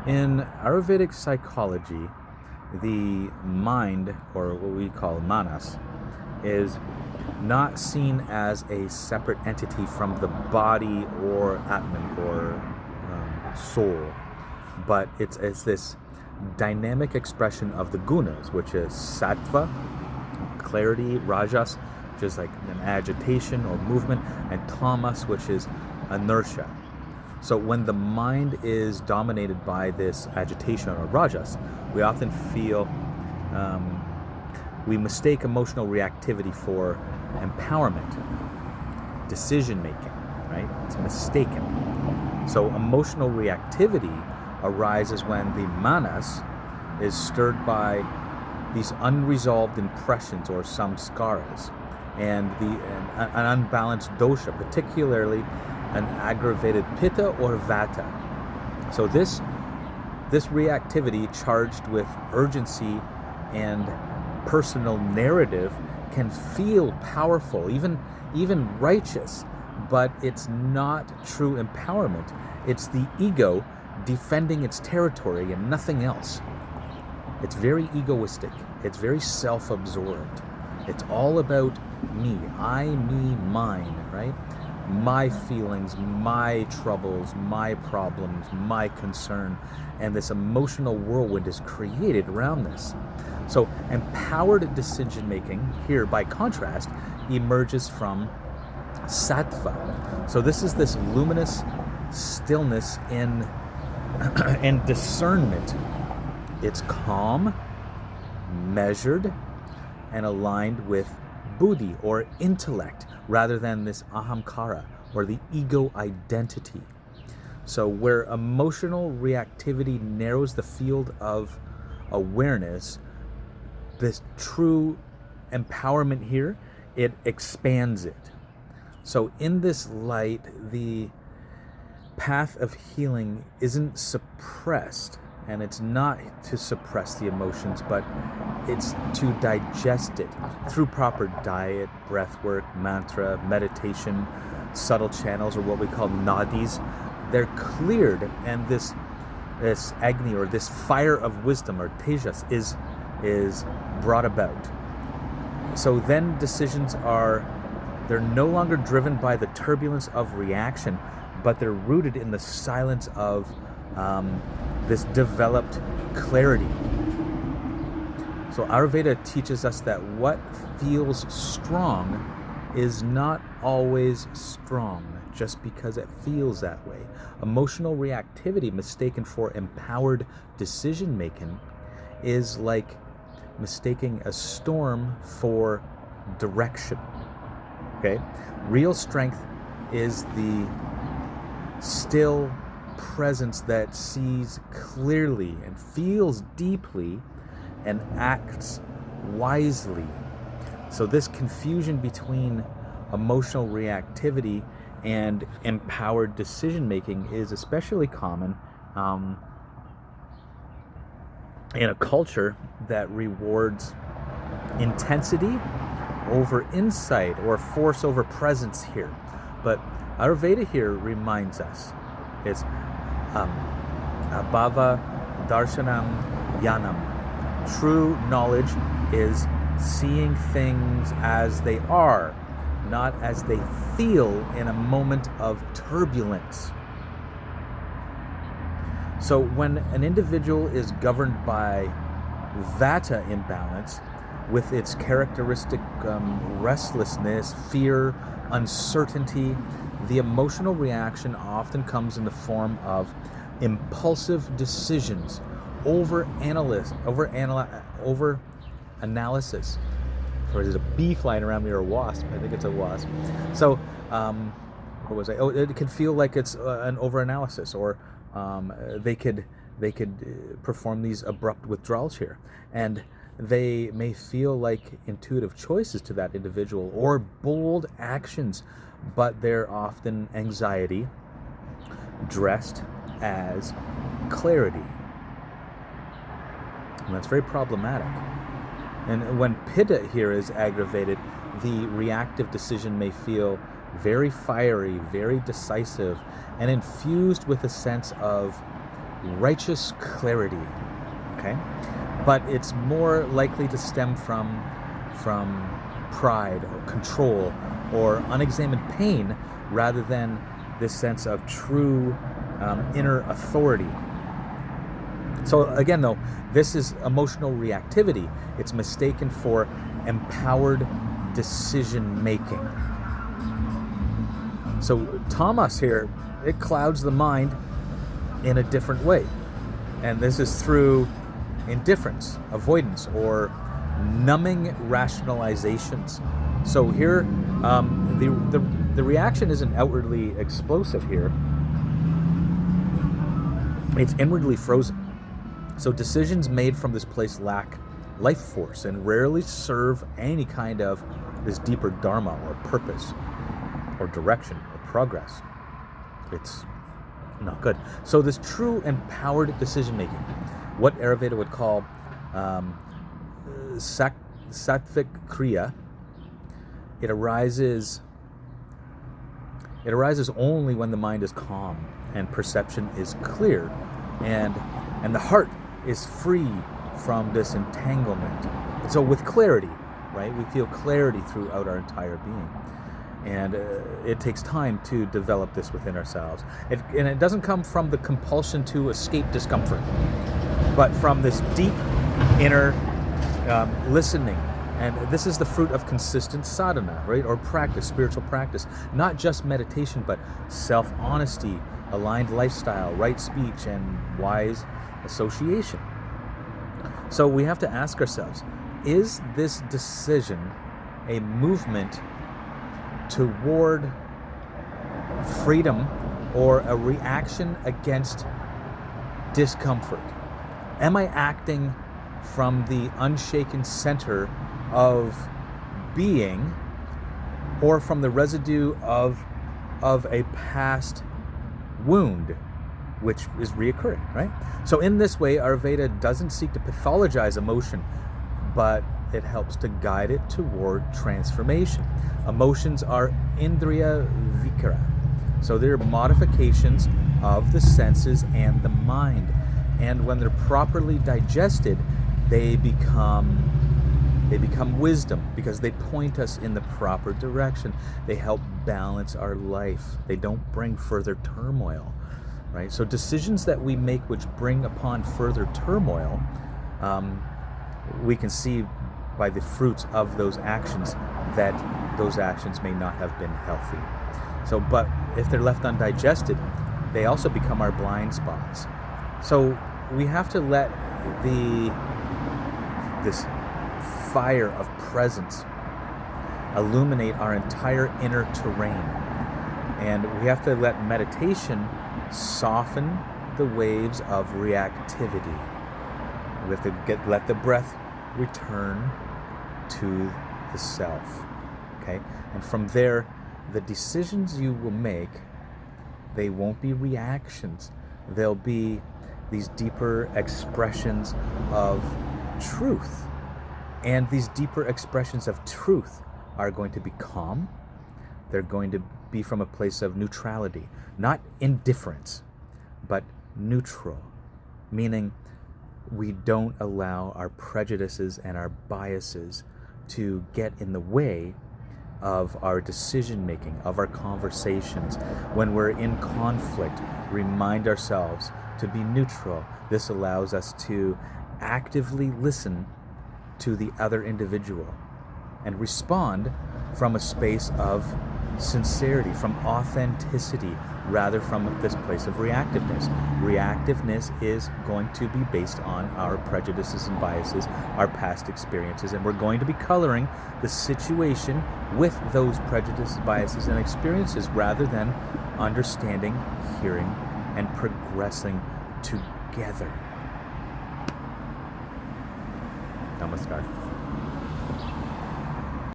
In Ayurvedic psychology, the mind, or what we call manas, is not seen as a separate entity from the body or atman or soul, but it's this dynamic expression of the gunas, which is sattva, clarity, rajas, which is like an agitation or movement, and tamas, which is inertia. So when the mind is dominated by this agitation or rajas, we often feel, we mistake emotional reactivity for empowerment, decision making, right? It's mistaken. So emotional reactivity arises when the manas is stirred by these unresolved impressions or samskaras, and an unbalanced dosha, particularly an aggravated pitta or vata. So this reactivity, charged with urgency and personal narrative, can feel powerful, even righteous, but it's not true empowerment. It's the ego defending its territory and nothing else. It's very egoistic. It's very self-absorbed. It's all about me, I, me, mine, right? My feelings, my troubles, my problems, my concern, and this emotional whirlwind is created around this. So empowered decision making here, by contrast, emerges from sattva. So this is this luminous stillness in discernment. It's calm, measured, and aligned with buddhi or intellect, rather than this ahamkara or the ego identity. So where emotional reactivity narrows the field of awareness, this true empowerment here, it expands it. So in this light, the path of healing isn't suppressed, and it's not to suppress the emotions, but it's to digest it through proper diet, breath work, mantra, meditation, subtle channels, or what we call nadis. They're cleared, and this agni, or this fire of wisdom, or tejas, is brought about. So then decisions they're no longer driven by the turbulence of reaction, but they're rooted in the silence of this developed clarity. So Ayurveda teaches us that what feels strong is not always strong just because it feels that way. Emotional reactivity mistaken for empowered decision making is like mistaking a storm for direction. Okay? Real strength is the still presence that sees clearly and feels deeply and acts wisely. So this confusion between emotional reactivity and empowered decision making is especially common in a culture that rewards intensity over insight, or force over presence here. But Ayurveda here reminds us it's abhava darshanam yanam. True knowledge is seeing things as they are, not as they feel in a moment of turbulence. So when an individual is governed by vata imbalance, with its characteristic restlessness, fear, uncertainty, the emotional reaction often comes in the form of impulsive decisions, over analysis. Sorry, there's a bee flying around me, or a wasp. I think it's a wasp. So, what was I? Oh, it can feel like it's an over-analysis, or they could perform these abrupt withdrawals here, and they may feel like intuitive choices to that individual or bold actions, but they're often anxiety dressed as clarity. And that's very problematic. And when pitta here is aggravated, the reactive decision may feel very fiery, very decisive, and infused with a sense of righteous clarity, okay? But it's more likely to stem from pride or control or unexamined pain rather than this sense of true inner authority. So again, though, this is emotional reactivity. It's mistaken for empowered decision making. So tamas here, it clouds the mind in a different way. And this is through indifference, avoidance, or numbing rationalizations. So here, the reaction isn't outwardly explosive here. It's inwardly frozen. So decisions made from this place lack life force and rarely serve any kind of this deeper dharma or purpose or direction or progress. It's not good. So this true empowered decision making, what Ayurveda would call sattvic kriya, it arises only when the mind is calm and perception is clear, and the heart is free from this entanglement. So with clarity, right, we feel clarity throughout our entire being. And it takes time to develop this within ourselves. And it doesn't come from the compulsion to escape discomfort, but from this deep inner listening. And this is the fruit of consistent sadhana, right, or practice, spiritual practice. Not just meditation, but self-honesty, aligned lifestyle, right speech, and wise association. So we have to ask ourselves, is this decision a movement toward freedom or a reaction against discomfort? Am I acting from the unshaken center of being or from the residue of a past wound which is reoccurring, right? So in this way, Ayurveda doesn't seek to pathologize emotion, but it helps to guide it toward transformation. Emotions are indriya vikara. So they're modifications of the senses and the mind. And when they're properly digested, they become wisdom because they point us in the proper direction. They help balance our life. They don't bring further turmoil, right? So decisions that we make which bring upon further turmoil, we can see by the fruits of those actions that those actions may not have been healthy. So, but if they're left undigested, they also become our blind spots. So we have to let this fire of presence illuminate our entire inner terrain. And we have to let meditation soften the waves of reactivity. We have to let the breath return to the self. Okay? And from there, the decisions you will make, they won't be reactions. They'll be these deeper expressions of truth. And these deeper expressions of truth are going to be calm. They're going to be from a place of neutrality, not indifference, but neutral, meaning we don't allow our prejudices and our biases to get in the way of our decision making, of our conversations. When we're in conflict, remind ourselves to be neutral. This allows us to actively listen to the other individual and respond from a space of sincerity, from authenticity, rather from this place of reactiveness. Reactiveness is going to be based on our prejudices and biases, our past experiences, and we're going to be coloring the situation with those prejudices, biases, and experiences rather than understanding, hearing, and progressing together. Namaskar.